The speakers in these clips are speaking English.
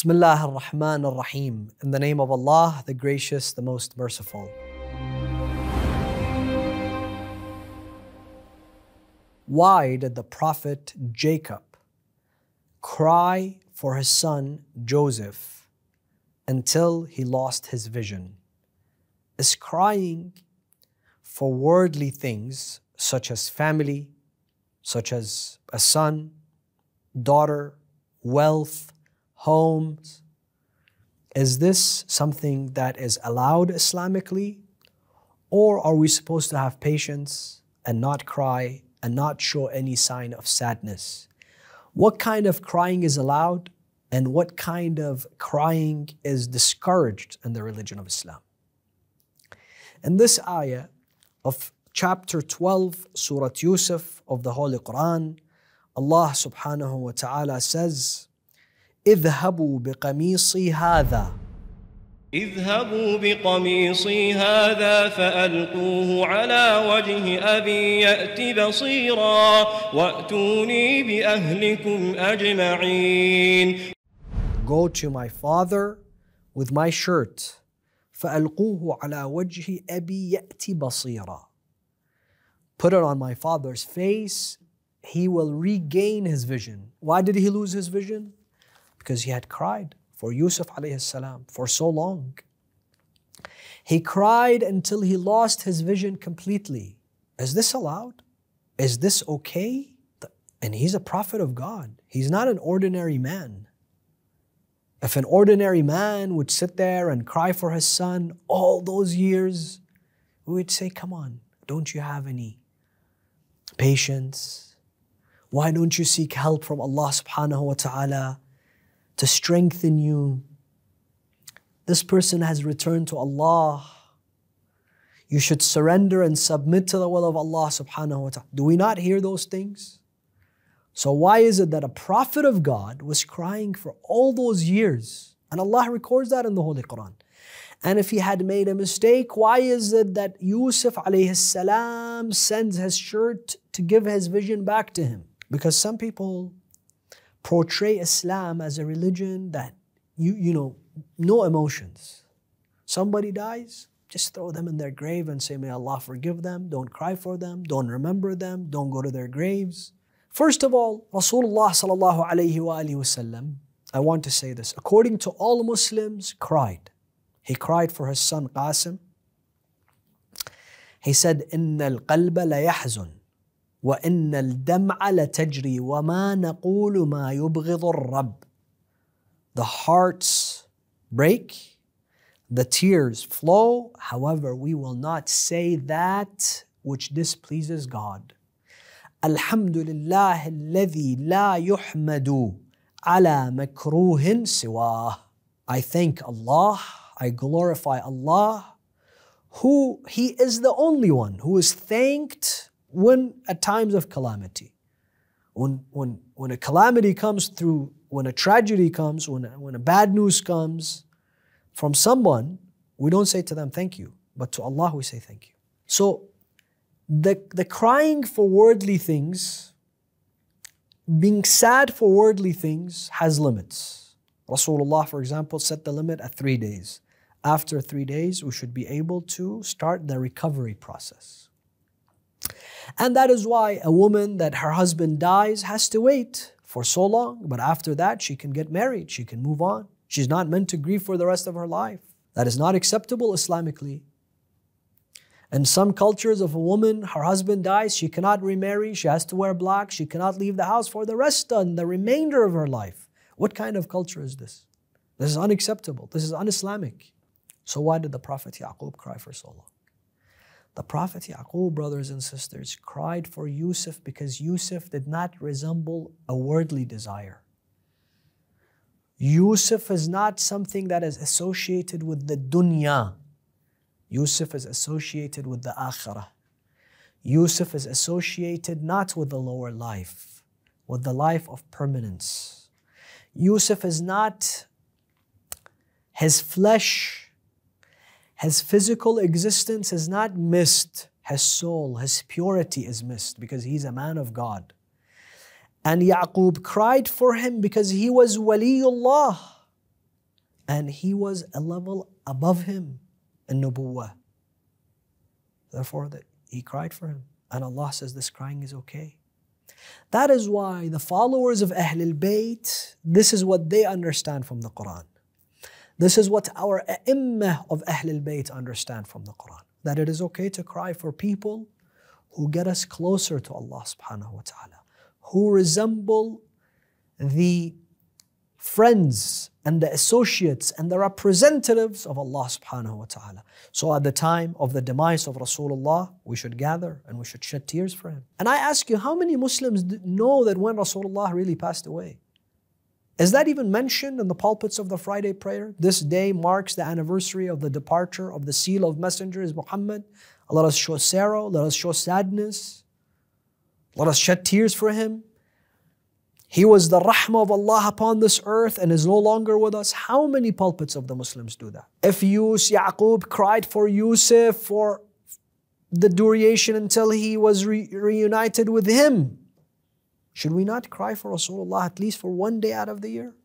Bismillah ar-Rahman ar-Rahim. In the name of Allah, the Gracious, the Most Merciful. Why did the Prophet Jacob cry for his son Joseph until he lost his vision? Is crying for worldly things such as family, such as a son, daughter, wealth, homes, is this something that is allowed Islamically? Or are we supposed to have patience and not cry and not show any sign of sadness? What kind of crying is allowed and what kind of crying is discouraged in the religion of Islam? In this ayah of chapter 12, Surah Yūsuf of the Holy Qur'an, Allah subhanahu wa ta'ala says, اذهبوا بقميصي هذا اذهبوا بقميصي هذا فألقوه على وجه أبي يأت بصيرا وأتوني بأهلكم أجمعين. Go to my father with my shirt. فألقوه على وجه أبي يأت بصيرا. Put it on my father's face, he will regain his vision. Why did he lose his vision? Because he had cried for Yusuf alayhi salam for so long. He cried until he lost his vision completely. Is this allowed? Is this okay? And he's a prophet of God. He's not an ordinary man. If an ordinary man would sit there and cry for his son all those years, we would say, come on, don't you have any patience? Why don't you seek help from Allah subhanahu wa ta'ala to strengthen you? This person has returned to Allah. You should surrender and submit to the will of Allah subhanahu wa ta'ala. Do we not hear those things? So why is it that a prophet of God was crying for all those years? And Allah records that in the Holy Quran. And if he had made a mistake, why is it that Yusuf alayhi salam sends his shirt to give his vision back to him? Because some people portray Islam as a religion that, no emotions. Somebody dies, just throw them in their grave and say, may Allah forgive them. Don't cry for them. Don't remember them. Don't go to their graves. First of all, Rasulullah sallallahu alayhi wa alihi wasallam, I want to say this, according to all Muslims, cried. He cried for his son Qasim. He said, إِنَّ الْقَلْبَ لَيَحْزُنُ وَإِنَّ الْدَمْعَ لَتَجْرِي وَمَا نَقُولُ مَا يُبْغِضُ الرَّبِّ. The hearts break, the tears flow, however we will not say that which displeases God. Alhamdulillah alladhi la yuhmadu ala makruhin siwah. I thank Allah, I glorify Allah, who He is the only one who is thanked when at times of calamity. When a calamity comes through, when a tragedy comes, when a bad news comes from someone, we don't say to them thank you, but to Allah we say thank you. So the crying for worldly things, being sad for worldly things has limits. Rasulullah, for example, set the limit at 3 days. After 3 days, we should be able to start the recovery process. And that is why a woman that her husband dies has to wait for so long, but after that she can get married, she can move on. She's not meant to grieve for the rest of her life. That is not acceptable Islamically. In some cultures, if a woman, her husband dies, she cannot remarry, she has to wear black, she cannot leave the house for the rest and the remainder of her life. What kind of culture is this? This is unacceptable. This is un-Islamic. So why did the Prophet Yaqub cry for so long? The Prophet Yaqub, brothers and sisters, cried for Yusuf because Yusuf did not resemble a worldly desire. Yusuf is not something that is associated with the dunya. Yusuf is associated with the akhirah. Yusuf is associated not with the lower life, with the life of permanence. Yusuf is not, his flesh, his physical existence is not missed. His soul, his purity is missed because he's a man of God. And Yaqub cried for him because he was waliullah. And he was a level above him in nubuwwah. Therefore, he cried for him. And Allah says this crying is okay. That is why the followers of Ahlul Bayt, this is what they understand from the Qur'an. This is what our A'immah of Ahlul Bayt understand from the Qur'an. That it is okay to cry for people who get us closer to Allah subhanahu wa ta'ala, who resemble the friends and the associates and the representatives of Allah subhanahu wa ta'ala. So at the time of the demise of Rasulullah, we should gather and we should shed tears for him. And I ask you, how many Muslims know that when Rasulullah really passed away? Is that even mentioned in the pulpits of the Friday prayer? This day marks the anniversary of the departure of the seal of messengers, Muhammad. Let us show sorrow, let us show sadness, let us shed tears for him. He was the rahmah of Allah upon this earth and is no longer with us. How many pulpits of the Muslims do that? If Yaqub cried for Yusuf for the duration until he was reunited with him, should we not cry for Rasulullah at least for one day out of the year?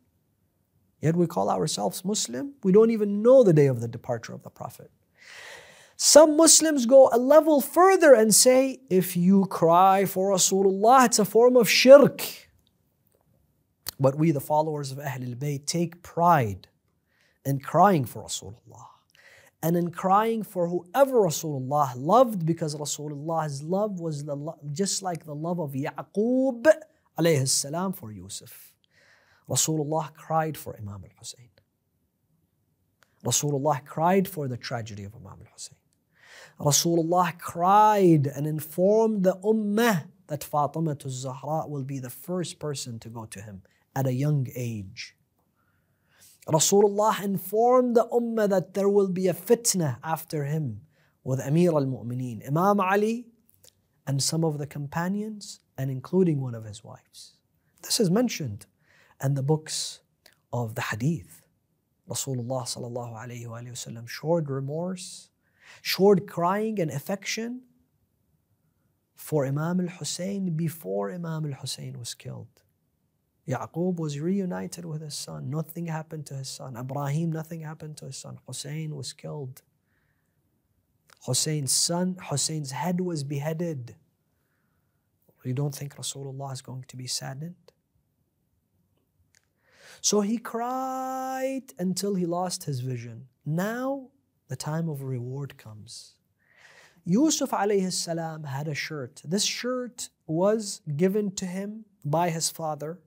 Yet we call ourselves Muslim. We don't even know the day of the departure of the Prophet. Some Muslims go a level further and say, if you cry for Rasulullah, it's a form of shirk. But we, the followers of Ahlul Bayt, take pride in crying for Rasulullah and in crying for whoever Rasulullah loved, because Rasulullah's love was just like the love of Yaqub alayhi salam for Yusuf. Rasulullah cried for Imam al-Hussein. Rasulullah cried for the tragedy of Imam al-Hussein. Rasulullah cried and informed the ummah that Fatima al-Zahra will be the first person to go to him at a young age. Rasulullah informed the ummah that there will be a fitna after him with Amir al-Mu'mineen, Imam Ali, and some of the companions, and including one of his wives. This is mentioned in the books of the hadith. Rasulullah sallallahu alayhi wa sallam showed remorse, showed crying and affection for Imam al-Hussein before Imam al-Hussein was killed. Yaqub was reunited with his son. Nothing happened to his son. Ibrahim, nothing happened to his son. Hussein was killed. Hussein's head was beheaded. You don't think Rasulullah is going to be saddened? So he cried until he lost his vision. Now the time of reward comes. Yusuf alayhi salam had a shirt. This shirt was given to him by his father.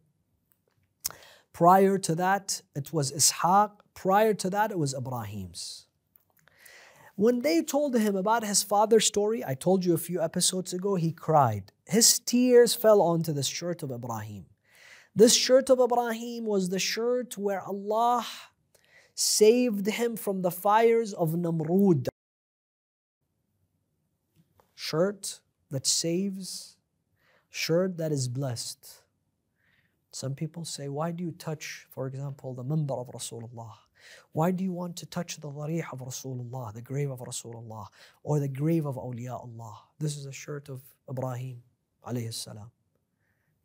Prior to that, it was Ishaq. Prior to that, it was Ibrahim's. When they told him about his father's story, I told you a few episodes ago, he cried. His tears fell onto the shirt of Ibrahim. This shirt of Ibrahim was the shirt where Allah saved him from the fires of Namrud. Shirt that saves, shirt that is blessed. Some people say, why do you touch, for example, the minbar of Rasulullah? Why do you want to touch the dharih of Rasulullah, the grave of Rasulullah, or the grave of awliya Allah? This is a shirt of Ibrahim alayhi salam.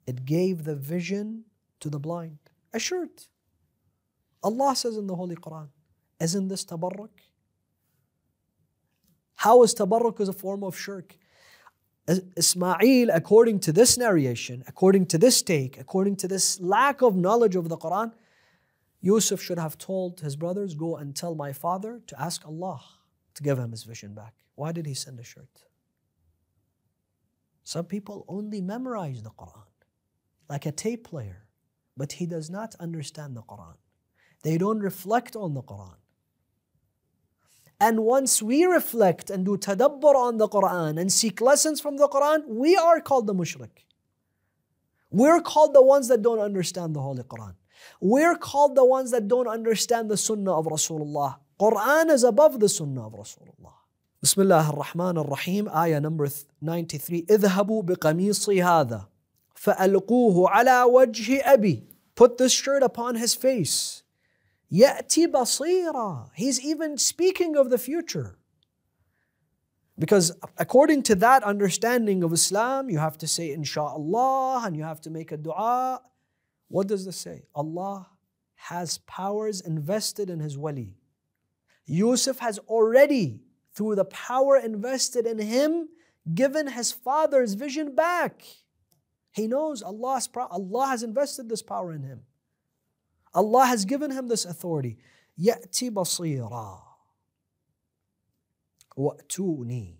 It gave the vision to the blind. A shirt. Allah says in the Holy Quran, isn't this Tabarruk? How is Tabarruk as a form of shirk? Ismail, according to this narration, according to this take, according to this lack of knowledge of the Quran, Yusuf should have told his brothers, go and tell my father to ask Allah to give him his vision back. Why did he send a shirt? Some people only memorize the Quran like a tape player, but he does not understand the Quran. They don't reflect on the Quran. And once we reflect and do tadabbur on the Quran and seek lessons from the Quran, we are called the mushrik. We're called the ones that don't understand the Holy Quran. We're called the ones that don't understand the Sunnah of Rasulullah. Quran is above the Sunnah of Rasulullah. Bismillah ar-Rahman ar-Rahim, ayah number 93. اذهبوا بقميصي هذا فألقوه على وجه أبي. Put this shirt upon his face. يأتي بصيرا. He's even speaking of the future. Because according to that understanding of Islam, you have to say inshaAllah and you have to make a dua. What does this say? Allah has powers invested in his wali. Yusuf has already, through the power invested in him, given his father's vision back. He knows Allah has invested this power in him. Allah has given him this authority. يَأْتِ بَصِيرًا وَأْتُونِي.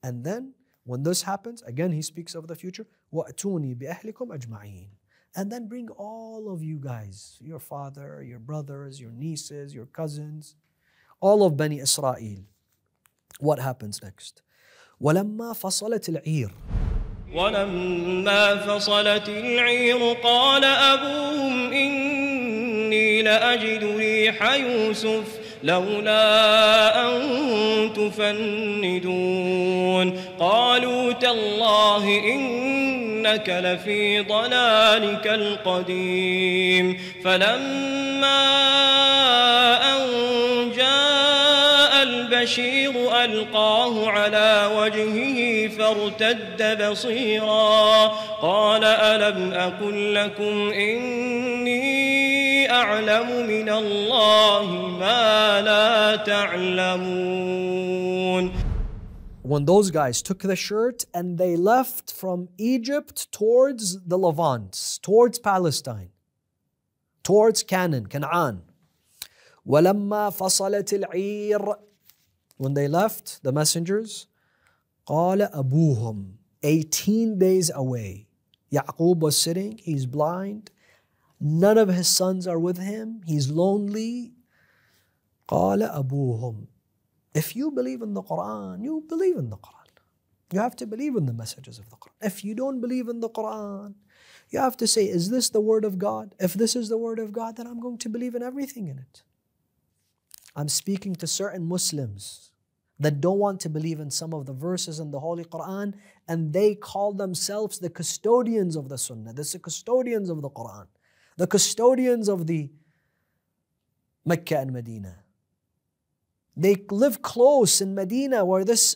And then, when this happens, again he speaks of the future. وَأْتُونِي بِأَهْلِكُمْ أَجْمَعِينَ. And then bring all of you guys, your father, your brothers, your nieces, your cousins, all of Bani Israel. What happens next? وَلَمَّا فَصَلَتِ الْعِيرُ. ولما فصلت العير قال أبوهم إني لأجد ريح يوسف لولا أن تفندون قالوا تالله إنك لفي ضلالك القديم فلما أن جاء البشير ألقاه على وجهه فارتد بصيرا قال ألم أقل لكم إني أعلم من الله ما لا تعلمون. When those guys took the shirt and they left from Egypt towards the Levant, towards Palestine, towards Canaan. وَلَمَّا فَصَلَتِ الْعِيرُ. When they left, the messengers, قَالَ أَبُوهُمْ. 18 days away. Yaqub was sitting, he's blind. None of his sons are with him. He's lonely. قَالَ أَبُوهُمْ. If you believe in the Qur'an, you believe in the Qur'an. You have to believe in the messages of the Qur'an. If you don't believe in the Qur'an, you have to say, is this the word of God? If this is the word of God, then I'm going to believe in everything in it. I'm speaking to certain Muslims that don't want to believe in some of the verses in the Holy Qur'an, and they call themselves the custodians of the Sunnah, the custodians of the Qur'an, the custodians of the Mecca and Medina. They live close in Medina where this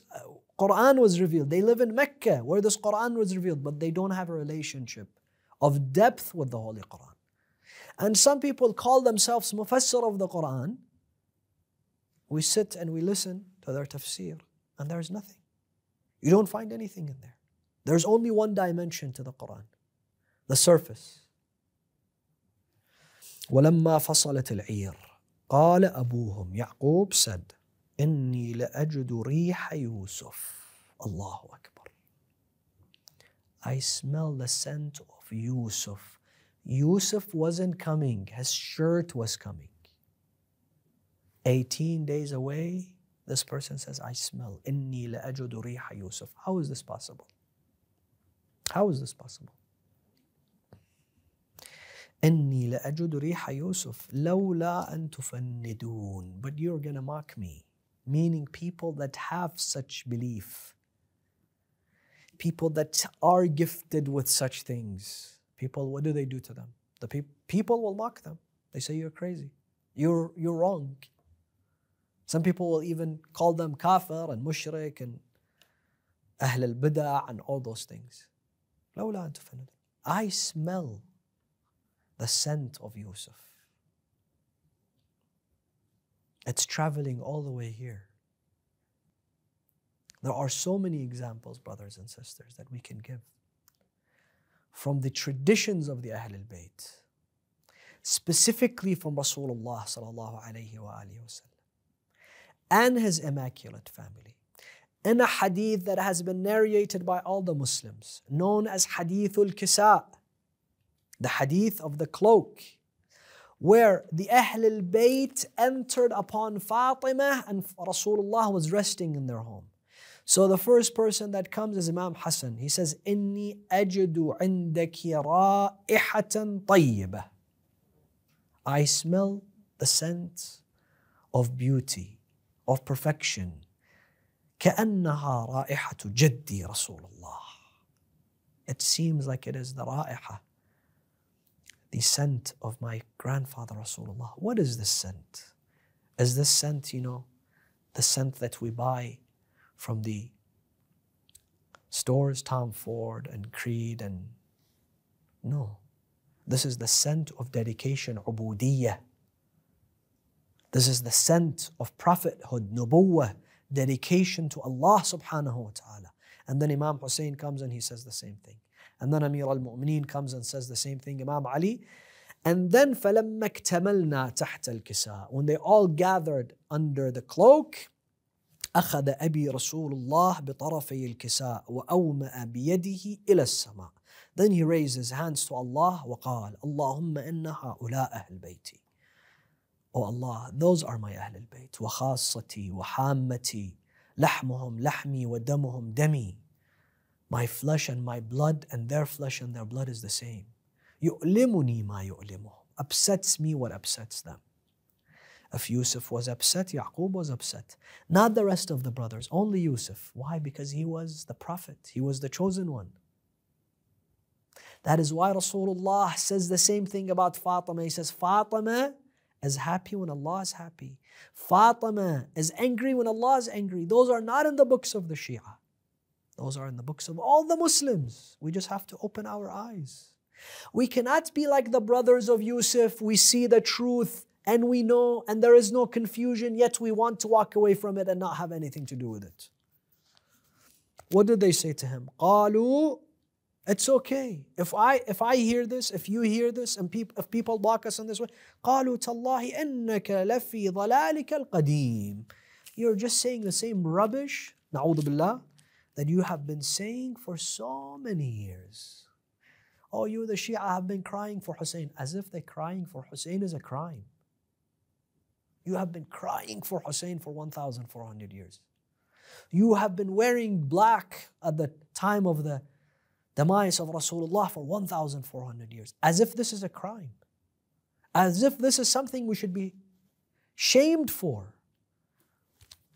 Qur'an was revealed. They live in Mecca where this Qur'an was revealed, but they don't have a relationship of depth with the Holy Qur'an. And some people call themselves Mufassir of the Qur'an. We sit and we listen to their tafsir, and there's nothing. You don't find anything in there. There's only one dimension to the Qur'an, the surface. وَلَمَّا فَصَلَتِ الْعِيرُ قال أبوهم. Yaqub said, إني لأجد ريح يوسف. Allahu Akbar. I smell the scent of Yusuf. Yusuf wasn't coming, his shirt was coming. 18 days away, this person says, I smell. إني لأجد ريح يوسف. How is this possible? How is this possible? إني لأجد ريح يوسف لولا أن تفندون. But you're gonna mock me. Meaning people that have such belief. People that are gifted with such things. People, what do they do to them? The people will mock them. They say, you're crazy. You're wrong. Some people will even call them kafir and mushrik and ahl al-bid'ah and all those things. لولا أن تفندون. I smell the scent of Yusuf. It's traveling all the way here. There are so many examples, brothers and sisters, that we can give from the traditions of the Ahl al-Bayt, specifically from Rasulullah sallallahu alayhi wa sallam and his immaculate family, in a hadith that has been narrated by all the Muslims, known as Hadithul Kisa', the hadith of the cloak, where the Ahl al-Bayt entered upon Fatima and Rasulullah was resting in their home. So the first person that comes is Imam Hassan. He says, إِنِّي أَجِدُ عِنْدَكِ رَائِحَةً طَيِّبَةً. I smell the scent of beauty, of perfection. كَأَنَّهَا رَائِحَةُ جَدِّي رَسُولُ اللَّهِ. It seems like it is the ra'iha, the scent of my grandfather Rasulullah. What is this scent? Is this scent, the scent that we buy from the stores, Tom Ford and Creed and... No. This is the scent of dedication, ubudiyyah. This is the scent of prophethood, nubuwwah, dedication to Allah subhanahu wa ta'ala. And then Imam Hussein comes and he says the same thing. And then Amir al-Mu'mineen comes and says the same thing, Imam Ali. And then فَلَمَّا اكْتَمَلْنَا تَحْتَ الْكِسَاءِ, when they all gathered under the cloak, أخذ أبي رسول الله بطرفي الكساء وأومأ بيده إلى السماء. Then he raised his hands to Allah وقال اللهم إن هؤلاء أهل بيتي. Oh Allah, those are my أهل البيت وخاصتي وحامتي لحمهم لحمي ودمهم دمي. My flesh and my blood and their flesh and their blood is the same. يؤلمني ما يؤلمهم. Upsets me what upsets them. If Yusuf was upset, Yaqub was upset. Not the rest of the brothers, only Yusuf. Why? Because he was the prophet. He was the chosen one. That is why Rasulullah says the same thing about Fatima. He says, Fatima is happy when Allah is happy. Fatima is angry when Allah is angry. Those are not in the books of the Shia. Those are in the books of all the Muslims. We just have to open our eyes. We cannot be like the brothers of Yusuf. We see the truth and we know, and there is no confusion, yet we want to walk away from it and not have anything to do with it. What did they say to him? قالوا, it's okay. If I hear this, if you hear this, and if people block us in this way, قالوا تالله إنك لفي ضلالك القديم. You're just saying the same rubbish, نعوذ بالله, that you have been saying for so many years. Oh, you the Shia have been crying for Hussein, as if the crying for Hussein is a crime. You have been crying for Hussein for 1,400 years. You have been wearing black at the time of the demise of Rasulullah for 1,400 years. As if this is a crime. As if this is something we should be shamed for.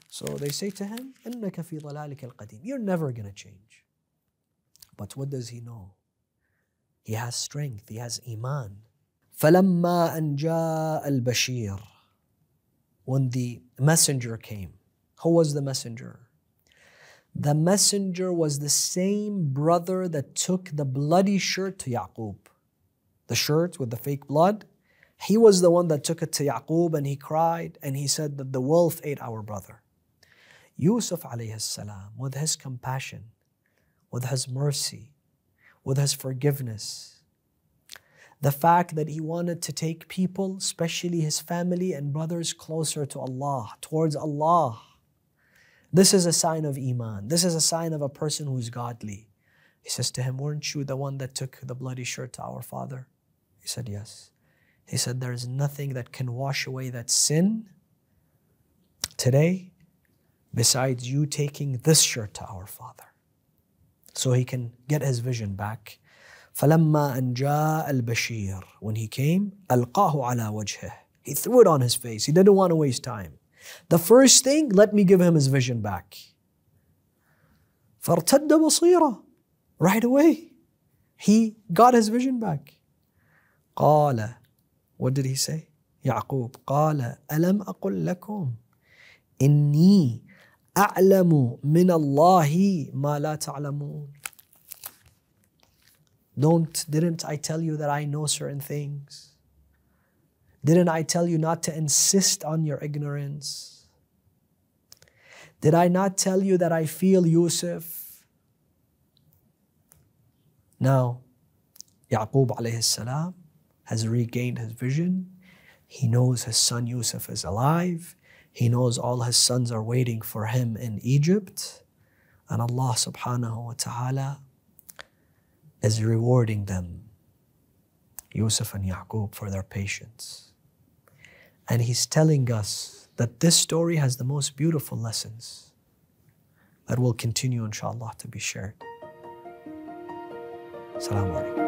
So they say to him, إِنَّكَ فِي ضَلَالِكَ الْقَدِيمِ. You're never going to change. But what does he know? He has strength, he has iman. فَلَمَّا أَنْ جَاءَ الْبَشِيرُ. When the messenger came. Who was the messenger? The messenger was the same brother that took the bloody shirt to Yaqub. The shirt with the fake blood. He was the one that took it to Yaqub and he cried and he said that the wolf ate our brother. Yusuf alayhi salam, with his compassion, with his mercy, with his forgiveness, the fact that he wanted to take people, especially his family and brothers, closer to Allah, towards Allah. This is a sign of iman. This is a sign of a person who's godly. He says to him, weren't you the one that took the bloody shirt to our father? He said, yes. He said, there is nothing that can wash away that sin today besides you taking this shirt to our father. So he can get his vision back. فَلَمَّا أَنْ جَاءَ الْبَشِيرُ. When he came, أَلْقَاهُ عَلَى وَجْهِهِ. He threw it on his face. He didn't want to waste time. The first thing, let me give him his vision back. فَارْتَدَّ بَصِيرًا. Right away, he got his vision back. قَالَ. What did he say? Yaqub. قَالَ أَلَمْ أَقُلْ لَكُمْ إِنِّي أَعْلَمُ مِنَ اللَّهِ مَا لَا تَعْلَمُونَ. Didn't I tell you that I know certain things? Didn't I tell you not to insist on your ignorance? Did I not tell you that I feel Yusuf? Now, Yaqub alayhi salam has regained his vision. He knows his son Yusuf is alive. He knows all his sons are waiting for him in Egypt. And Allah subhanahu wa ta'ala is rewarding them, Yusuf and Yaqub, for their patience. And he's telling us that this story has the most beautiful lessons that will continue inshallah to be shared. Assalamu alaikum.